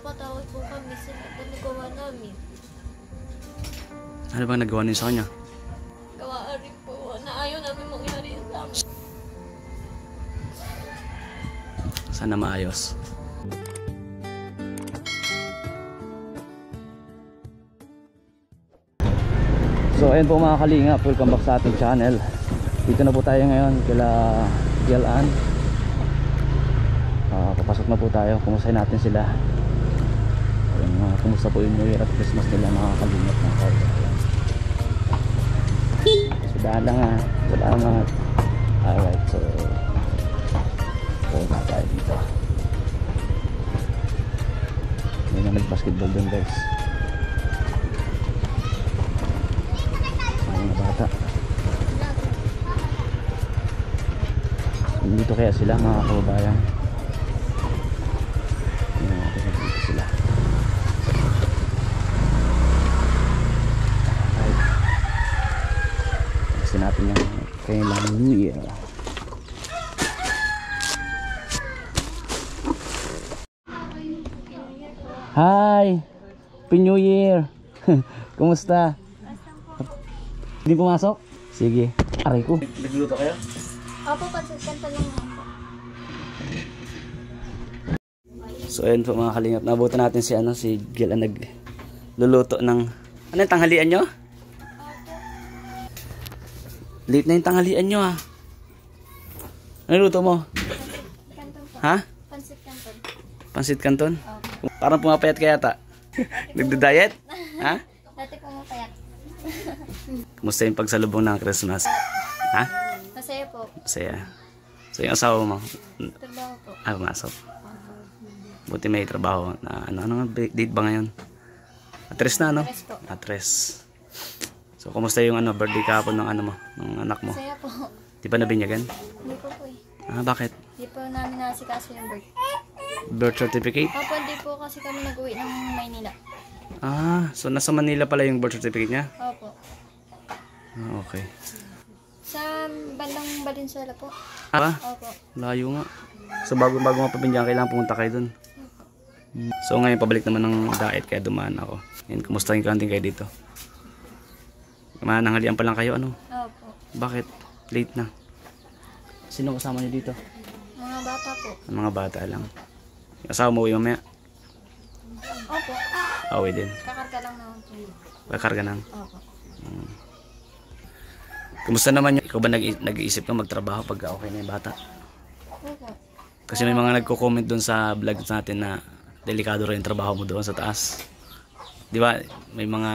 nagpapatawad po kami sa nagawa namin. Ano bang nagawa niyo sa kanya? Gawaan rin po na ayaw namin mangyari sa amin. Sana maayos. So ayun po mga kalingap, welcome back sa ating channel. Dito na po tayo ngayon kila Gilaan. Papasok na po tayo, kumustahin natin sila. Ayun, kumusta po yung New Year at Christmas nila mga kalingap ng kayo. So daan lang ha, salamat. Alright, so na tayo dito. May na nag-basketball din guys. Mga bata. Dito kaya sila mga kababayan. Dito sila. Right. Kasi natin yung kailang New Year. Hi! Happy New Year! Kumusta? Hindi pumasok? Sige. Aray ko. Nagluto kayo? Opo, pansasanta lang ako. So ayun po mga kalingap. Nabutan natin si Gil ang nagluluto ng... Ano yung tanghalian nyo? Late na yung tanghalian nyo ah. Ano luto mo? Kanton po. Ha? Pansit kanton. Pansit canton? Opo. Parang pumapayat kaya ata. Nagda-diet? Ha? Dati po mapayat. Kumusta yung pagsalubong ng Christmas? Ha? Masaya po. Masaya. So yung asawa mo? Trabaho po. Pumasok. Buti may trabaho na ano date ba ngayon? Atres na no? Atres po. Atres. So kumusta yung birthday kahapon ng mo, ng anak mo? Masaya po. Di ba nabinyagan? Hindi po po eh. Ah, bakit? Hindi po namin nasikaso yung birth. Birth certificate? Opo, hindi po kasi kami nag-uwi ng Maynila. Ah, so nasa Manila pala yung birth certificate niya? Opo. Ah, okay. Sa bandang Valenzuela po. Ah, Opo. layo nga. So bago mapabinyagan kailangan pumunta kayo dun. So ngayon pabalik naman ng diet kaya dumaan ako. Yan, kumusta yung kanting kayo dito? Mananghalian pa lang kayo ano? Opo. Bakit? Late na. Sino kasama niyo dito? Mga bata po. Mga bata lang. Yung asawa mo uwi mamaya? Opo. Uwi din. Kakarga lang naman po. Kakarga nang. Opo. Kumusta naman yun? Ikaw ba nag-iisip ka magtrabaho pag okay na yung bata? Opo. Kasi may mga nagko-comment doon sa vlog natin na delikado rin yung trabaho mo doon sa taas. Di ba? May mga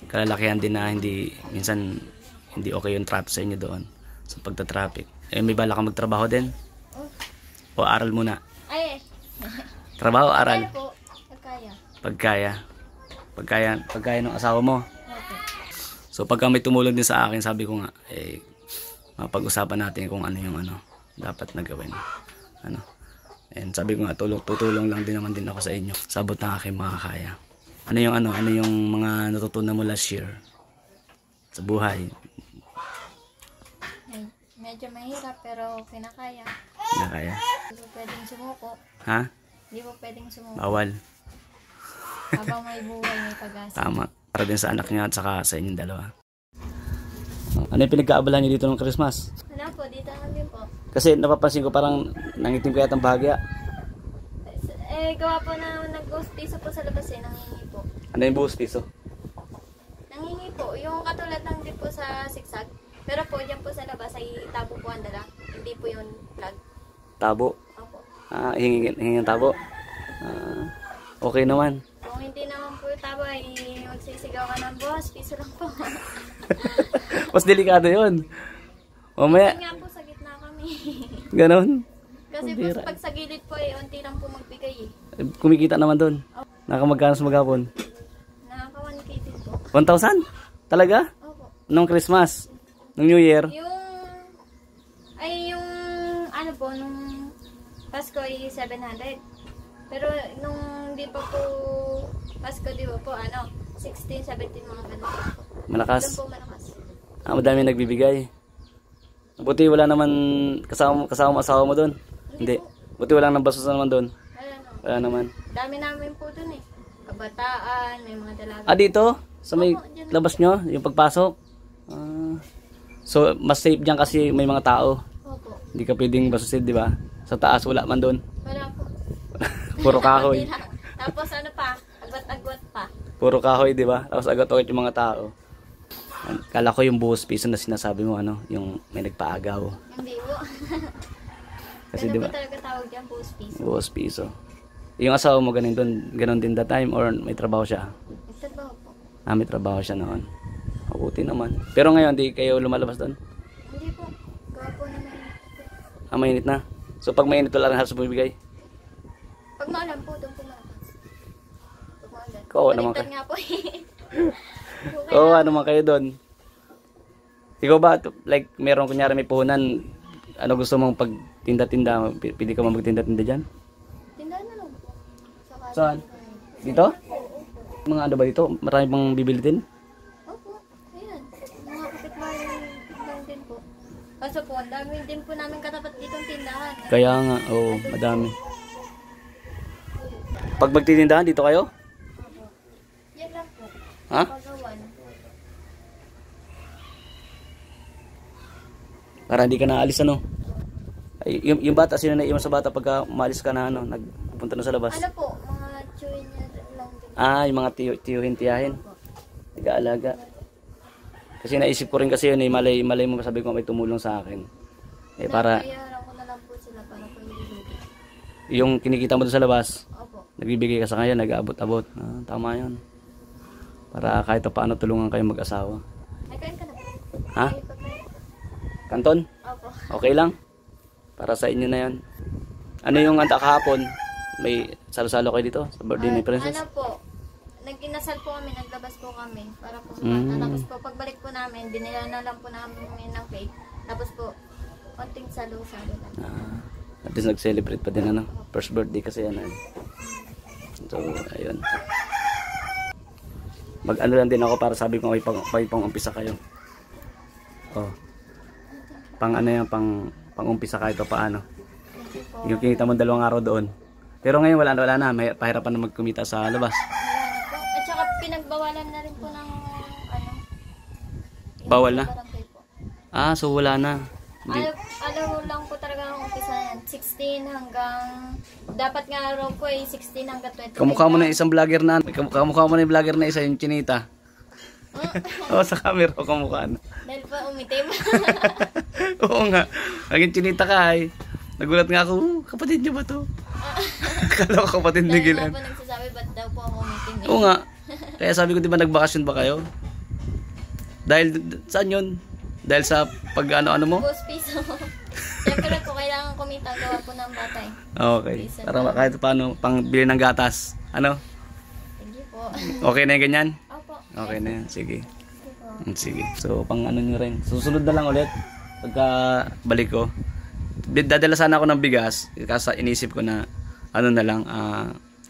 kalalakihan din na minsan hindi okay yung trato sa inyo doon sa pagta-traffic. Eh, may bala ka magtrabaho din? O aral muna? Ay, Trabaho, aral? kaya po. Pagkaya. Pagkaya ng asawa mo. Opo. So pagka may tumulong din sa akin, sabi ko nga, mapag-usapan natin kung ano yung dapat na gawin. And sabi ko nga, tutulong lang din naman din ako sa inyo. Sabot ng aking makakaya. Ano yung mga natutunan mo last year sa buhay? Ay, medyo mahirap pero kinakaya. Nakaya? Hindi po pwedeng sumuko. Ha? Hindi po pwedeng sumuko. Bawal. Habang may buhay, may pag-asa. Tama. Para din sa anak niya at saka sa inyong dalawa. Ano yung pinagkaabalahan niyo dito ng Christmas? Ano po, dito lang din po. Kasi napapansin ko parang nangitim ko yata ang bahagya. Gawa po na nag-ghost piso po sa labas nangingi po. Ano yung buhos piso? Nangingi po, yung katulad ng di po sa sigsag. Pero po, dyan po sa labas ay tabo po ang dala. Hindi po yung plug. Tabo? Opo. Ah, hingin tabo? Okay naman. Kung hindi naman po yung tabo ay magsisigaw ka ng boss, piso lang po. Mas delikado yun. Mamaya. Kasi nga po sa gitna kami. Ganon. Kasi po pag sa gilid po ay unti lang po magbigay eh. Kumikita naman doon. Nakamagkano sa maghapon? Nakaka 1K din po. 1,000? Talaga? Opo. Nung Christmas? Nung New Year? Yung ano po, nung Pasko ay 700. Pero nung di pa po Pasko di ba po, 16, 17 mga ganun po. Malakas? Doon po malakas. Madami nagbibigay. Buti wala naman kasama asawa mo doon? Hindi. Buti wala nang bastos naman doon? Wala na. Wala naman. Dami namin po dun eh. Kabataan, may mga dalaga. Ah, dito? Sa may Opo, dyan. labas nyo? Yung pagpasok? Ah. So, mas safe dyan kasi may mga tao. Opo. Hindi ka pwedeng basusid, di ba? Sa taas, wala man doon. Wala po. Puro kahoy. Hindi lang. Tapos ano pa, agwat-agwat pa. Puro kahoy, di ba? Tapos agad-agad yung mga tao. Kala ko yung buhos piso na sinasabi mo, ano, yung may nagpaagaw. Hindi po. Kasi Ganda di ba? po talaga tawag dyan, buhos piso. Buhos piso. Yung asawa mo ganun din that time or may trabaho siya? Ito ba po? Ah, may trabaho siya noon. Mabuti naman. Pero ngayon, di kayo lumalabas doon? Hindi po. Gawa po naman. Ah, mainit na. So, pag mainit, wala rin halos bumibigay? Pag maalam po, doon po malakas. Pag maalam. Oo naman Baliktad kayo. nga po eh. Oo, ano man kayo doon? Ikaw ba, like, meron kunyari may puhunan, ano gusto mong pag tinda-tinda, pili ka mo magtinda-tinda dyan? Tindahan na lang po. Saka Saan? Dito? Mga ano ba dito? Marami pang bibili din? Opo. Ayan. Mga kapitbahay lang din po. Kaso po, ang dami din po namin katapat ditong tindahan. Kaya nga, oo, madami. Pag magtitindahan, dito kayo? Yan lang po. Ha? Pagawan. Para hindi ka naalis, ano? Ay, yung bata, sino naiwan sa bata pagka umalis ka na, ano, nagpunta na sa labas? Ano po, mga chewin niya lang din. Ah, yung mga tiyuhin-tiyahin. Nag-aalaga. Kasi naisip ko rin kasi yun, eh, malay mo, sabi ko may tumulong sa akin. Eh, para Nabayaran ko na lang po sila para po ilulugi. yung kinikita mo doon sa labas, Opo. nagbibigay ka sa kanya, nag-aabot-abot. Ah, tama yun. Para kahit paano tulungan kayo mag-asawa. Ay, kain ka na po. Ha? Ay, pagkain. Kanton? Opo. Okay lang? Para sa inyo na yan. Ano yung anta kahapon? May salo-salo kayo dito sa birthday ni Princess? Ano po, nag-inasal po kami, naglabas po kami para po sumata. Tapos po, pagbalik po namin, binila na lang po namin ng cake. Tapos po, konting salo-salo lang. Ah, at least nag-celebrate pa din, ano? First birthday kasi yan. Eh. So, ayun. Mag-ano lang din ako para sabi ko may pang-umpisa kayo. Oh. Pang ano yan, pang-umpisa kahit pa paano. Thank you po. Yung kinita mo 2 araw doon. Pero ngayon wala na. May pahirapan na magkumita sa labas. Wala na po. At saka pinagbawalan na rin po ng ano. Bawal na? Barangay po. Ah, so wala na. Hindi. Ano lang po talaga ang umpisa yan. 16 hanggang, dapat nga raw po eh, 16 hanggang 20. Kamukha mo na yung isang vlogger na. Kamukha mo na yung vlogger na isa, yung Chinita. Oo, sa camera ko kamukha na. Dahil po umitim. Oo nga. Naging Chinita ka ay. Nagulat nga ako, kapatid niyo ba to? Akala ko kapatid ni Dahil nga Gilan. po nagsasabi, ba't daw po ako umitim eh. Oo nga. Kaya sabi ko, di ba nagbakasyon ba kayo? Dahil, saan yun? Dahil sa pag ano mo? Boss piso. Siyempre po, kailangan kumita gawa po ng batay. Okay. Para kahit paano, pang bili ng gatas. Ano? Thank you po. Okay na yung ganyan? Opo. Okay na yan. Sige. Thank you po. Sige. So, pang ano nyo rin. Susunod na lang ulit. Pagka balik ko. Dadala sana ako ng bigas. Kasi inisip ko na, ano na lang,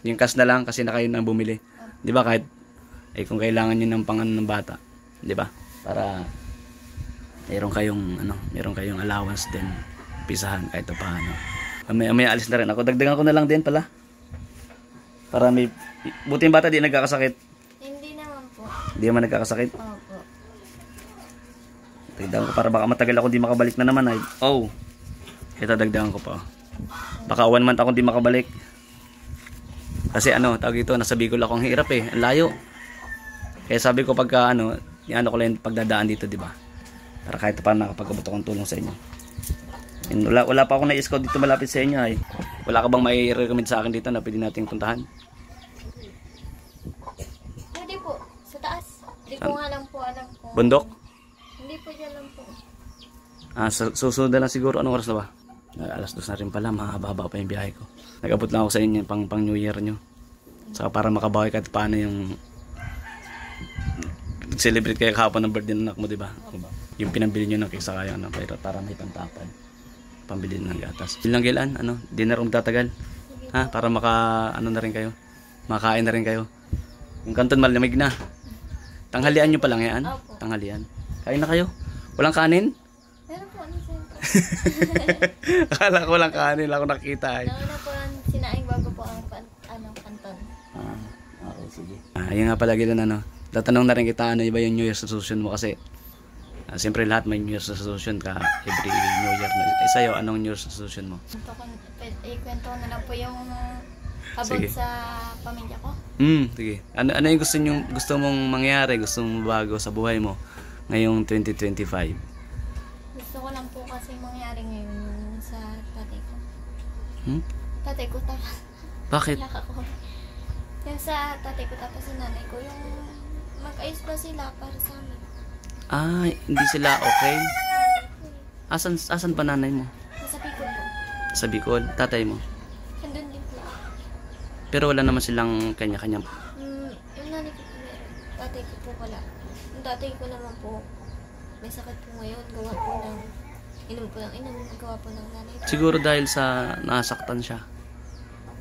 yung cash na lang kasi na kayo nang bumili. Di ba? Kahit, kung kailangan nyo ng pang ano ng bata. Di ba? Para, meron kayong allowance din. Pisahan kahit paano. May alis na rin ako. Dagdagan ko na lang din pala. Para may, buti yung bata di nagkakasakit. Hindi naman po. Di naman nagkakasakit. Opo. Dagdagan ko para baka matagal ako di makabalik na naman ay. Oh. Ito dagdagan ko pa. Baka 1 month ako di makabalik. Kasi ano, tawag ito, nasa Bicol ako, ang hirap eh, ang layo. Kaya sabi ko pagka ano, ko lang pagdadaan dito, di ba? Para kahit paano nakapag-abot akong tulong sa inyo. And wala pa akong na-scout dito malapit sa inyo ay. Wala ka bang mai-recommend sa akin dito na pwede nating puntahan? Hindi po, sa taas. Hindi ko nga lang po alam kung... Bundok? Hindi po dyan lang po. Susunod na lang siguro. Anong oras na ba? Alas 2 na rin pala, mahaba pa yung biyahe ko. Nag-abot lang ako sa inyo pang New Year nyo. Saka para makabawi kahit paano yung celebrate kayo kahapon ng birthday ng anak mo, diba? Yung pinambili nyo ng cake sa kaya, ano, para may pantapad. Pambili ng gatas. Bilang Gilan, ano, dinner tatagal. Ha? Para ano na rin kayo. Makain na rin kayo. Yung kanton malamig na. Tanghalian nyo pa lang yan? Opo. Tanghalian. Kain na kayo? Walang kanin? Meron po, ano sa'yo po? Akala ko walang kanin, ako nakita ay. Nauna po ang sinaing bago po ang pan. Sige. Ayun nga pala Gilan, ano. Tatanong na rin kita, ano iba yung New Year's resolution mo kasi siyempre lahat may New Year's resolution ka every New Year. Sa'yo, anong New Year's resolution mo? Ikwento ko na lang po yung about Sige. sa pamilya ko. Sige. Ano yung gusto mong mangyari, gusto mong bago sa buhay mo ngayong 2025? Gusto ko lang po kasi mangyari ngayon sa tatay ko. Tatay ko Bakit? Iyak ako. Yung sa tatay ko tapos sa nanay ko, yung mag-ayos ba sila para sa amin? Hindi sila okay? Asan pa nanay mo? Nasa Bicol po. Sa Bicol? Tatay mo? Andun din po. Pero wala naman silang kanya-kanya. Yung nanay ko po meron. Tatay ko po wala. Yung tatay ko naman po, may sakit po ngayon. Gawa po ng, gawa po ng nanay ko. Siguro dahil sa nasaktan siya.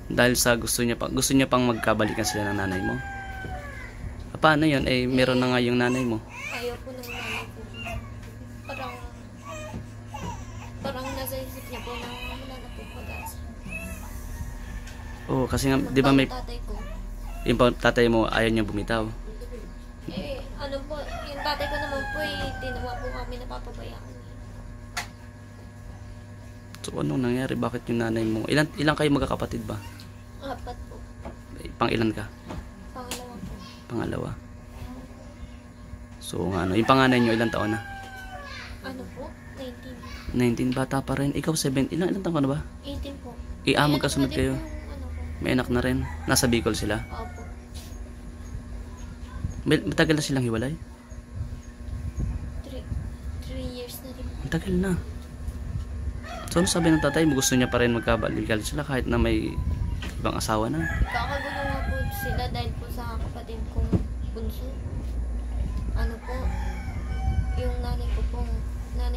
Dahil sa gusto niya pang magkabalikan sila ng nanay mo. Paano yun? Meron na nga yung nanay mo. Ayaw po ng nanay ko. Parang nasa isip niya po na wala na po pag-asa. Oo, kasi nga, di ba may Tatay ko. yung tatay mo ayaw niya bumitaw. Ano po, yung tatay ko naman po tinawa po kami napapabayaan. So anong nangyari? Bakit yung nanay mo? Ilan kayo magkakapatid ba? 4 po. Pang ilan ka? Pangalawa po. Pangalawa. So yung panganay nyo ilang taon na? Ano po? 19. 19, bata pa rin. Ikaw 7, ilang taon ka na ba? 18 po. Magkasunod Ayun, kayo. pwede po, ano po. May anak na rin. Nasa Bicol sila. Opo. Matagal na silang hiwalay? 3 years na rin. Matagal na. So ano sabi ng tatay mo? Gusto niya pa rin magkabalikan sila kahit na may ibang asawa na? Kakagulo nga po sila dahil po sa kapatid kong bunso. Ano po, yung nanay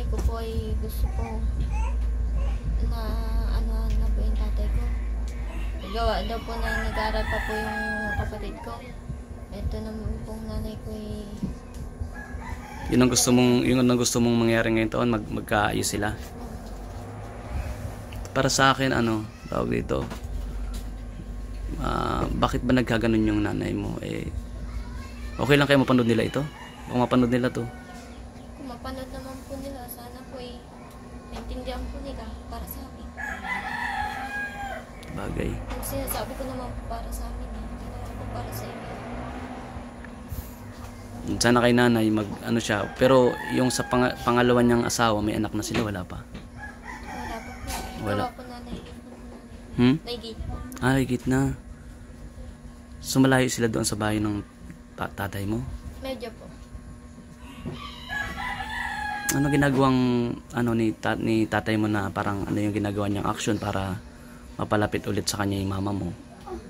ko po ay gusto po na na po yung tatay ko. Gawa daw po na nag-aaral pa po yung kapatid ko. Ito naman pong nanay ko ay Yun ang gusto mong mangyari ngayon taon, magkaayos sila. Para sa akin, tawag dito, bakit ba nagkaganon yung nanay mo? Okay lang kayo mapanood nila ito? Kung mapanood nila to? kung mapanood naman po nila, sana po maintindihan po nila para sa amin. Bagay. Yung sinasabi ko naman po para sa amin, hindi naman po para sa inyo. Sana kay nanay siya. Pero yung sa pangalawa niyang asawa, may anak na sila, wala pa? Wala po po. Wala. Gawa po nanay. Naigit po. Higit na. So malayo sila doon sa bahay ng tatay mo? Medyo po. Ano ginagawang ni tatay mo na parang ano yung ginagawa niyang action para mapalapit ulit sa kanya yung mama mo?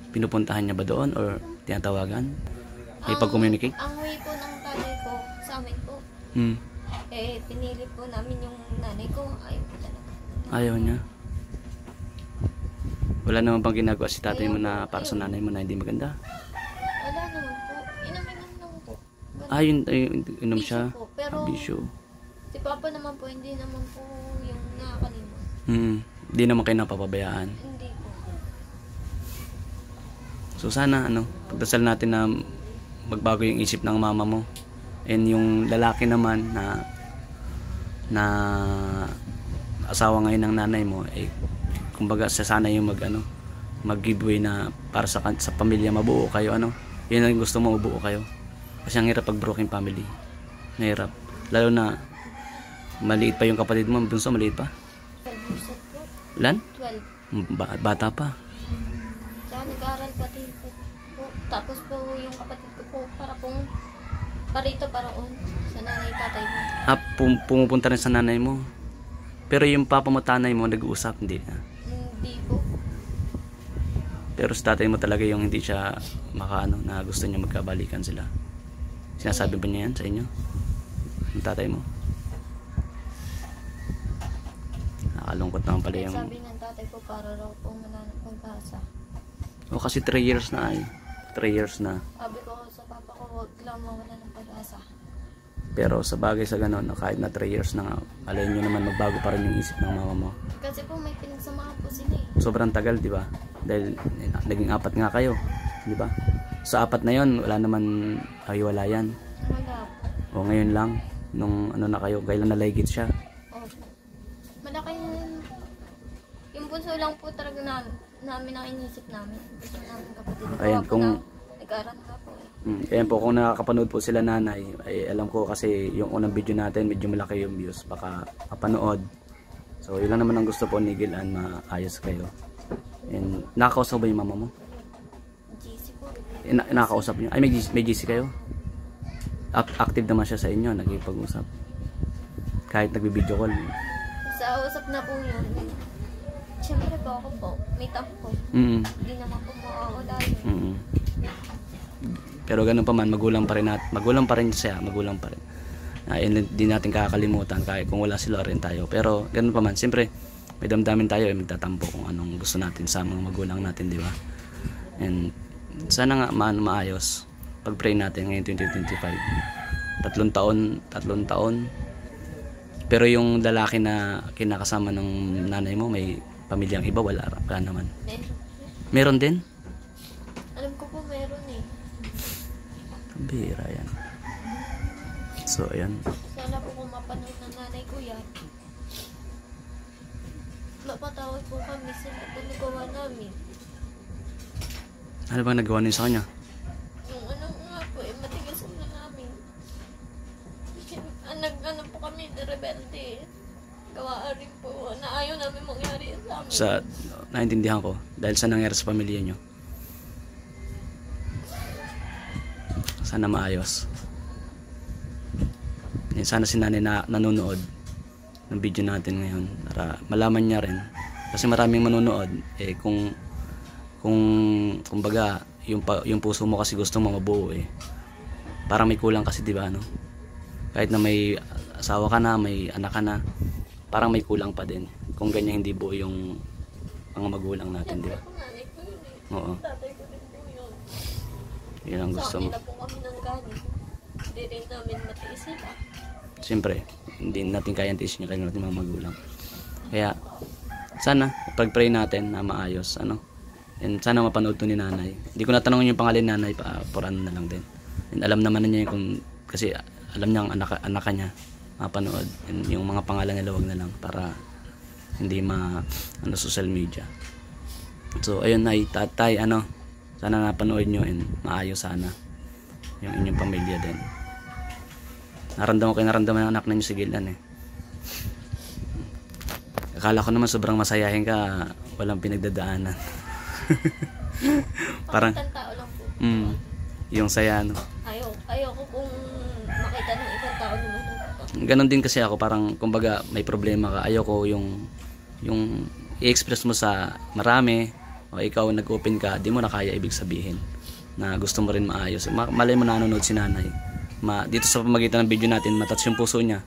Pinupuntahan niya ba doon or tinatawagan? May pag-communicate? Ang way po ng tatay ko sa amin po, pinili po namin yung nanay ko. Ayaw po talaga. Ayaw niya. Wala naman bang ginagawa si tatay mo na para sa nanay mo na hindi maganda? Wala naman po. Inom lang po. Yun, inom siya. Bisyo po. Pero Bisyo. si Papa naman po, hindi naman po yung nakakalimot. Hindi naman kayo napapabayaan. Hindi po. So sana pagdasal natin na magbago yung isip ng mama mo. And yung lalaki naman na asawa ngayon ng nanay mo, kumbaga sana yung mag-giveaway na para sa pamilya mabuo kayo, yun ang gusto mo, mabuo kayo. Kasi ang hirap pag broken family. Mahirap. Lalo na maliit pa yung kapatid mo, bunso maliit pa. 12 years old po. Ilan? 12. Bata pa. Kaya nag-aaral pati po. Tapos po yung kapatid ko po, parito paraon sa nanay tatay mo. Pumupunta rin sa nanay mo. Pero yung papa mo, tanay mo, nag-uusap, hindi na. Hindi po. Pero sa tatay mo talaga yung hindi siya na gusto niya magkabalikan sila. Sinasabi ba niya yan sa inyo? Yung tatay mo? Nakakalungkot naman pala yung... Sabi ng tatay ko para raw po wala na pag-asa. Kasi 3 years na 3 years na. Sabi ko sa papa ko, huwag lang mawala ng pag-asa. Pero sa bagay sa gano'n, kahit na 3 years na nga, alayin nyo naman magbago pa rin yung isip ng mama mo. Kasi po may pinagsamahan po sila Sobrang tagal, di ba? Dahil naging 4 nga kayo, di ba? Sa apat na yon wala naman hiwalayan. Wala po. O ngayon lang, nung ano na kayo, kailan nalaygit siya. Opo. Malaki yung bunso lang po talaga namin ang inisip namin. Gusto namin kapatid. Ayan, Gawa po kung- na nag-aaral nga po eh. Ayan po, kung nakakapanood po sila nanay, ay alam ko kasi yung unang video natin, medyo malaki yung views, baka mapanood. So, yun lang naman ang gusto po ni Gilan, maayos kayo. And, nakakausap ba yung mama mo? GC po. Nakakausap niyo? Ay, may GC kayo? Active naman siya sa inyo, nagkipag-usap. Kahit nagbibideo call. Sa usap na po yun. Siyempre po ako po. May tampo po. Hindi naman po makakawala yun. Pero ganun pa man, magulang pa rin siya, magulang pa rin. Hindi natin kakalimutan kahit kung wala sila rin tayo. Pero ganun pa man, siyempre may damdamin tayo, magtatampo kung anong gusto natin sa mga magulang natin, di ba? And sana nga maayos. Pag-pray natin ngayon 2025. 3 taon. Pero yung lalaki na kinakasama ng nanay mo, may pamilyang iba, wala naman. Meron din? Alam ko po meron eh. Bira yan. So, ayan. Sana po kung mapanood ng nanay ko yan. Mapatawad po kami sa nagawa namin. Ano bang nagawa niyo sa kanya? Yung ano nga po eh, matigasan na namin. Ano po kami, rebelde. Gawaan rin po na ayaw namin mangyari sa amin. Naintindihan ko, dahil sa nangyari sa pamilya niyo. Sana maayos. Sana si nanay na nanonood ng video natin ngayon para malaman niya rin. Kasi maraming manonood eh kung baga yung puso mo kasi gusto mo mabuo eh. Parang may kulang kasi, di ba, no? Kahit na may asawa ka na, may anak ka na, parang may kulang pa din kung ganyan hindi buo yung mga magulang natin, di ba? Nanay ko yun eh. Oo. Tatay ko rin po yun. Yun ang gusto Sa mo. kanila po kami ng galing. Hindi rin namin matiis sila. Siyempre, hindi natin kaya tiisin yung kanilang mga magulang. Kaya, sana, pag-pray natin na maayos, ano? And sana mapanood to ni nanay. Hindi ko natanongin yung pangalan ni nanay, for ano na lang din. And alam naman na niya kung, kasi alam niya ang anak niya, mapanood. And yung mga pangalan nila, wag na lang, para hindi social media. So, ayun, nay, tatay, sana napanood nyo and maayos sana yung inyong pamilya din. Naramdaman ng anak na nyo si Gilan eh. Akala ko naman sobrang masayahin ka, walang pinagdadaanan. Parang Tao lang po. yung saya, no. Ayaw ko kung makita ng ibang tao naman. Ganon din kasi ako, parang kumbaga may problema ka, ayaw ko yung i-express mo sa marami o ikaw nag-open ka, di mo na kaya ibig sabihin na gusto mo rin maayos. Malay mo nanonood si nanay. Dito sa pamagitan ng video natin, matouch yung puso niya.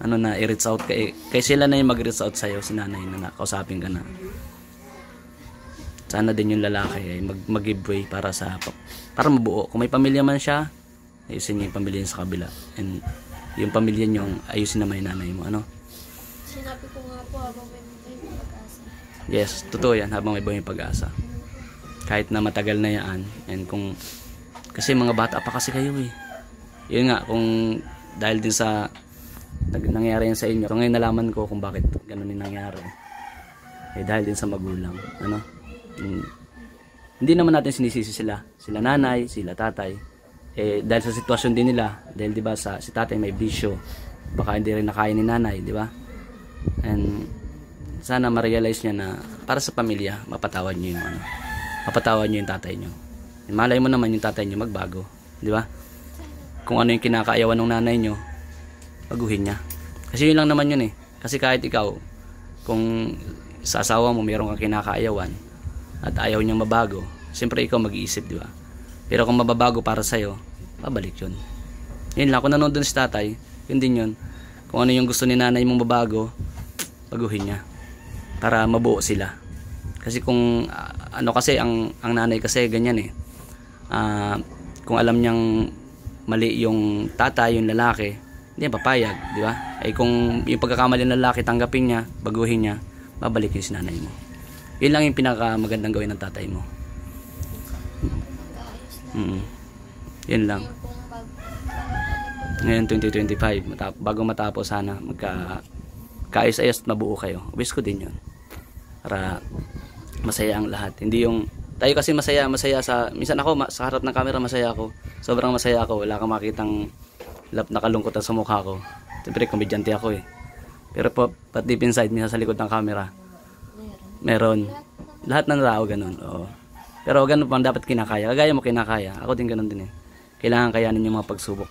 I-reach out kay sila na yung mag-reach out sa'yo, si nanay na nakausapin ka na. Sana din yung lalaki ay mag-give way para mabuo. Kung may pamilya man siya, ayusin niyo yung pamilya niya sa kabila. And yung pamilya niyo, ayusin naman yung nanay mo. Sinabi ko nga po habang may pag-asa. Yes, totoo yan, habang may buhay pag-asa. Kahit na matagal na yan. And kasi mga bata pa kasi kayo eh. Yun nga, kung dahil din sa nangyari yan sa inyo. So ngayon nalaman ko kung bakit ganun yung nangyari. Dahil din sa magulang. Hindi naman natin sinisisi sila nanay, sila tatay. Dahil sa sitwasyon din nila, dahil di ba si tatay may bisyo, baka hindi rin nakaya ni nanay, di ba? And sana ma-realize niya na para sa pamilya, mapatawad niyo yung tatay niyo. Malay mo naman yung tatay niyo magbago, di ba? Kung ano yung kinakaayawan ng nanay niyo, baguhin niya. Kasi yun lang naman yun eh. Kasi kahit ikaw, kung sa asawa mo mayroon kang kinakaayawan at ayaw niyang mabago, siyempre ikaw mag-iisip, di ba? Pero kung mababago para sa'yo, babalik yun. Yun lang, kung nanonood dun si tatay, yun din yun. Kung ano yung gusto ni nanay mong mabago, baguhin niya. Para mabuo sila. Kasi kung, kasi, ang nanay kasi ganyan eh. Kung alam niyang mali yung tatay, yung lalaki, hindi papayag, di ba? Kung yung pagkakamali ng lalaki tanggapin niya, baguhin niya, babalik yung sinanay mo. Yun lang yung pinakamagandang gawin ng tatay mo. Yun lang. Yung pong Ngayon 2025, bago matapos sana kaayos-ayos at mabuo kayo. Wish ko din yun. Para masaya ang lahat. Hindi yung tayo kasi masaya sa minsan ako sa harap ng camera masaya ako. Sobrang masaya ako. Wala kang makitang nakalungkot sa mukha ko. Siyempre komedyante ako eh. Pero pat deep inside minsan sa likod ng camera meron. Lahat ng tao ganun. Oo. Pero ganun pa dapat kinakaya. Kagaya mo kinakaya. Ako din ganun din eh. Kailangan kayanin yung mga pagsubok.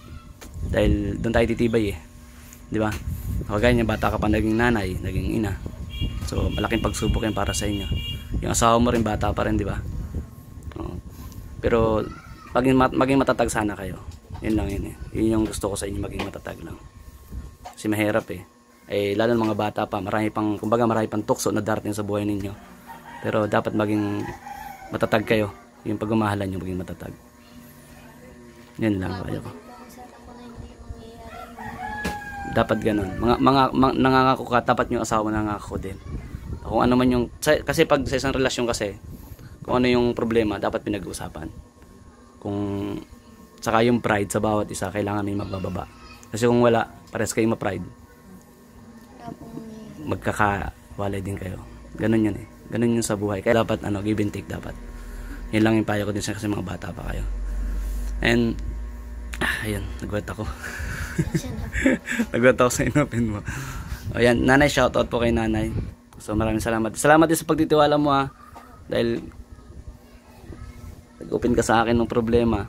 Dahil doon tayo titibay eh. Di ba? Kagaya niya, bata ka pa naging nanay, naging ina. So, malaking pagsubok yan para sa inyo. Yung asawa mo rin, bata pa rin, di ba? Pero, maging matatag sana kayo. Yun lang yun eh. Yun yung gusto ko sa inyo, maging matatag lang. Kasi mahirap eh. Lalo ng mga bata pa, marami pang tukso na darating sa buhay ninyo. Pero, dapat maging matatag kayo. Yung pagmamahalan nyo, maging matatag. Yun lang, kaya ko. Dapat ganun. Nangangako ka, tapat yung asawa nangangako din. Kung ano man yung, kasi pag sa isang relasyon kasi, kung ano yung problema, dapat pinag-uusapan. Saka yung pride sa bawat isa, kailangan may magbababa. Kasi kung wala, pares kayo ma-pride. Magkakawalay din kayo. Ganun yun eh. Ganun yun sa buhay. Kaya dapat, give and take dapat. Yun lang yung payo ko din kasi mga bata pa kayo. And, ayun, nagwet ako. Nagwet ako sa inopin mo. O yan, nanay, shoutout po kay nanay. So maraming salamat. Salamat din sa pagtitiwala mo ha. Dahil nag-open ka sa akin ng problema.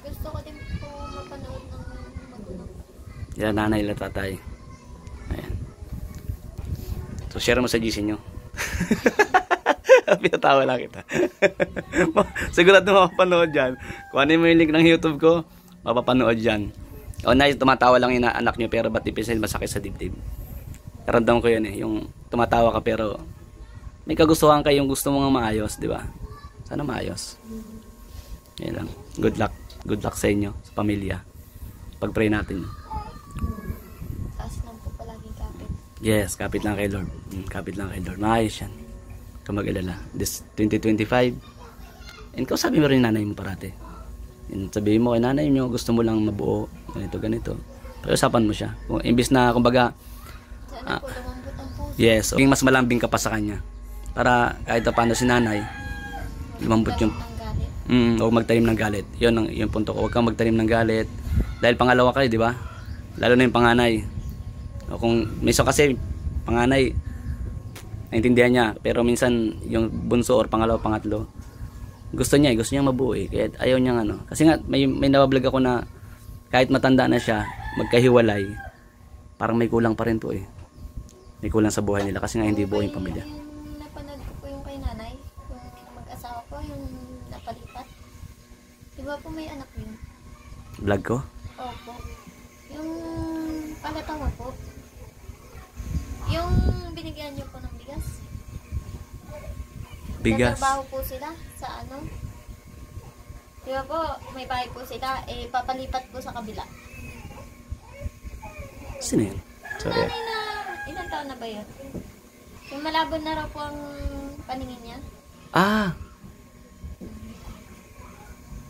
Gusto ko din po mapanood ng magulang. Yan, nanay la tatay. Ayan. So share mo sa GC nyo. Pinatawa lang kita. Sigurado mapapanood dyan. Kung ano yung link ng YouTube ko, mapapanood dyan. O nice, tumatawa lang yung anak nyo pero ba't ipisil masakit sa dibdib. Karamdam ko yun eh. Yung tumatawa ka pero may kagustuhan ka yung gusto mong maayos, di ba? Sana maayos. Yan lang. Good luck. Good luck sa inyo, sa pamilya. Pag-pray natin. Taas lang po palaging kapit. Yes, kapit lang kay Lord. Kapit lang kay Lord. Maayos yan. Kung mag-alala. This 2025. And kausapin mo rin nanay mo parati. And sabihin mo kay nanay nyo, gusto mo lang mabuo. Ganito. Pero usapan mo siya. Kung imbis na, kumbaga, Sana po lumambot ang puso. yes, maging mas malambing ka pa sa kanya. Para kahit na paano si nanay, lumambot yung, huwag magtanim ng galit. Yun yung punto ko. Huwag kang magtanim ng galit. Dahil pangalawa kayo, di ba? Lalo na yung panganay. O kung minsan kasi, panganay, naintindihan niya. Pero minsan, yung bunso or pangalawa, pangatlo, gusto niya mabuo eh. Kaya ayaw niya Kasi nga, may nabablog ako na kahit matanda na siya, magkahiwalay, parang may kulang pa rin po eh. May kulang sa buhay nila kasi nga hindi buo yung pamilya. Yung napanood ko po yung kay nanay, yung mag-asawa ko, yung napalipat. Di ba po may anak yun? Vlog ko? Opo. Yung palatawa po. Yung binigyan niyo po ng bigas. Bigas. Nagtrabaho po sila sa Di ba po, may bahay po sila, papalipat po sa kabila. Sino yun? Sorry. Nanay na, ilang taon na ba yun? Yung malabo na raw po ang paningin niya.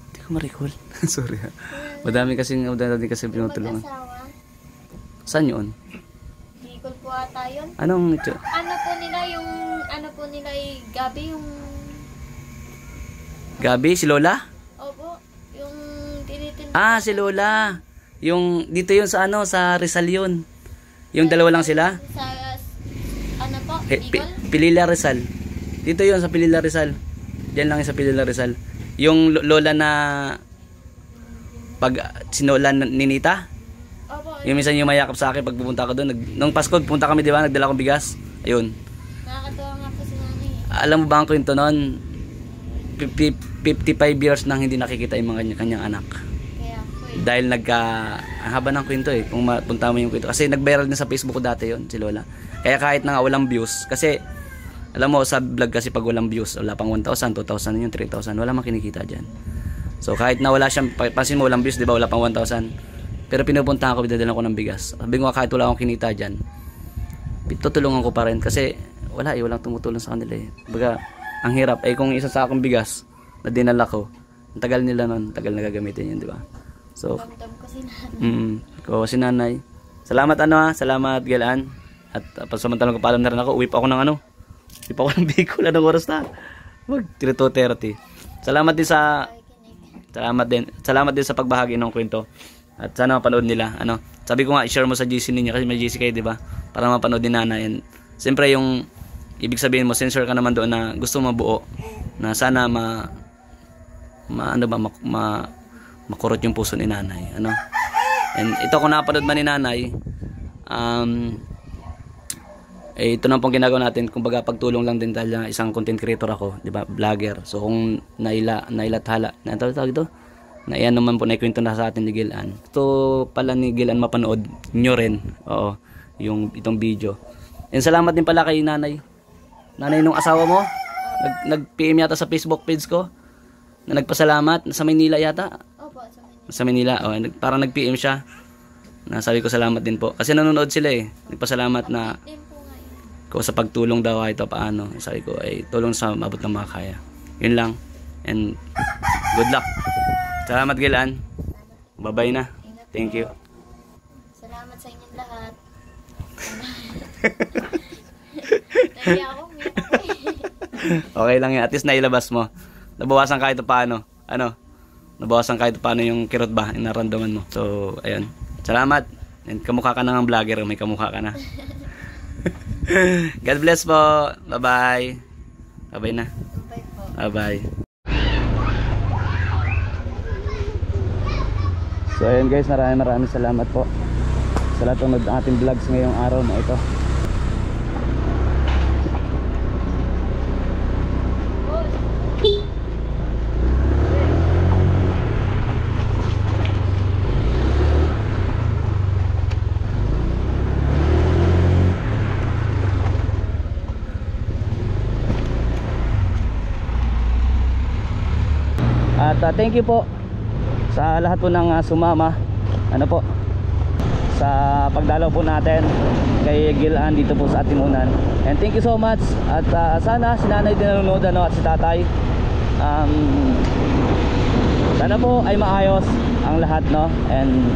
Hindi ko ma-recall. Sorry ha. Madami kasi pinutulungan. Mag-asawa. Saan yun? Bicol po ata yun. Anong ito? Ano po nila ay Gabi, yung... Gabi? Si Lola? Opo, yung tinitin... Si Lola. Yung dito yun sa sa Rizal yun. Yung dalawa lang sila? Sa, po, Bicol? Pilila Rizal. Dito yun sa Pilila Rizal. Diyan lang yung sa Pilila Rizal. Yung lola na sinola ni Nita. Opo. Yung minsan yung mayakap sa akin pag pupunta ko doon. Nung Pasko pupunta kami, di ba? Nagdala akong bigas. Ayun. Nakakatawa nga po si nanay. Alam mo ba ang kwento noon? 55 years nang hindi nakikita yung mga kanyang anak. Kaya po Dahil ang haba ng kwento eh. Kung mapunta mo yung kwento. Kasi nag-viral din sa Facebook ko dati yon si Lola. Kaya kahit na nga walang views. Kasi alam mo sa vlog kasi pag walang views, wala pang 1,000, 2,000 yun, 3,000. Wala mang kinikita dyan. So kahit na wala siyang, pansin mo walang views, di ba? Wala pang 1,000. Pero pinupuntahan ko, bidadalan ko ng bigas. Sabi ko kahit wala akong kinita dyan, tutulungan ko pa rin. Kasi walang tumutulong sa kanila eh. Baga, ang hirap. Kung isa sa akong bigas na dinala ko, Ang tagal nila nun, tagal na gagamitin yun, di ba? So, Ramdam ko si nanay. ko si nanay. Salamat salamat Gilaan. At pasamantalang ko paalam na rin ako, uwi pa ako ng Bicol, anong oras na? Mag 3:30. Salamat din sa pagbahagi ng kwento. At sana mapanood nila. Sabi ko nga, i-share mo sa GC ninyo kasi may GC kayo, di ba? Para mapanood din nanay. And siyempre yung ibig sabihin mo, sincere ka naman doon na gusto mo mabuo, na sana makurot yung puso ni nanay, and ito kung napanood man ni nanay, ito na pong ginagawa natin, kumbaga pagtulong lang din dahil isang content creator ako, di ba, vlogger. So kung nailathala na iyan naman po, naikwento na sa atin ni Gilaan, ito pala ni Gilaan mapanood nyo rin, itong video. And salamat din pala kay nanay nung asawa mo, nag-PM yata sa Facebook page ko na nagpasalamat, sa Maynila yata. Opo, Sa Manila, parang nag-PM siya. Sabi ko salamat din po. Kasi nanonood sila Nagpasalamat na din po ngayon. ko sa pagtulong daw kahit paano. Sabi ko ay tulong sa mabot ng mga kaya. Yun lang. And good luck. Salamat Gilaan. Bye-bye na. Thank you. Salamat sa inyong lahat. Naiya ako, Okay lang yan. At least nailabas mo. Nabawasan kahit paano. Nabawasan kahit paano yung kirot ba, yung naramdaman mo. So, ayun. Salamat. And kamukha ka na ng vlogger. May kamukha ka na. God bless po. Bye-bye. Bye-bye na. Bye po. Bye-bye. So, ayun guys. Maraming salamat po sa lahat ng ating vlogs ngayong araw na ito. At thank you po sa lahat po ng sumama sa pagdalaw po natin kay Gilaan dito po sa Atimunan. And thank you so much. At sana si nanay din nanonood at si tatay. Sana po ay maayos ang lahat, And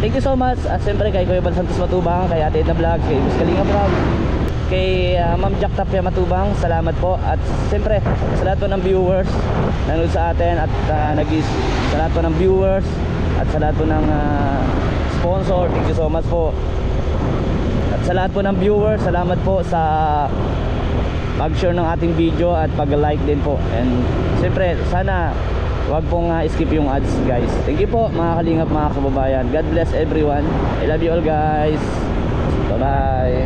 thank you so much. At siyempre kay Kuya Bal Santos Matubang, kay Ate Edna Vlog, kay Miss Kalinga Vlog, kay Ma'am Jack Tapia Matubang, salamat po. At siyempre sa lahat po ng viewers nanood sa atin, at sa lahat po ng viewers at sa lahat po ng sponsor, thank you so much po. At sa lahat po ng viewers, salamat po sa pag-share ng ating video at pag-like din po. And siyempre sana wag pong skip yung ads guys. Thank you po mga kalingap, mga kababayan. God bless everyone. I love you all guys. Bye bye.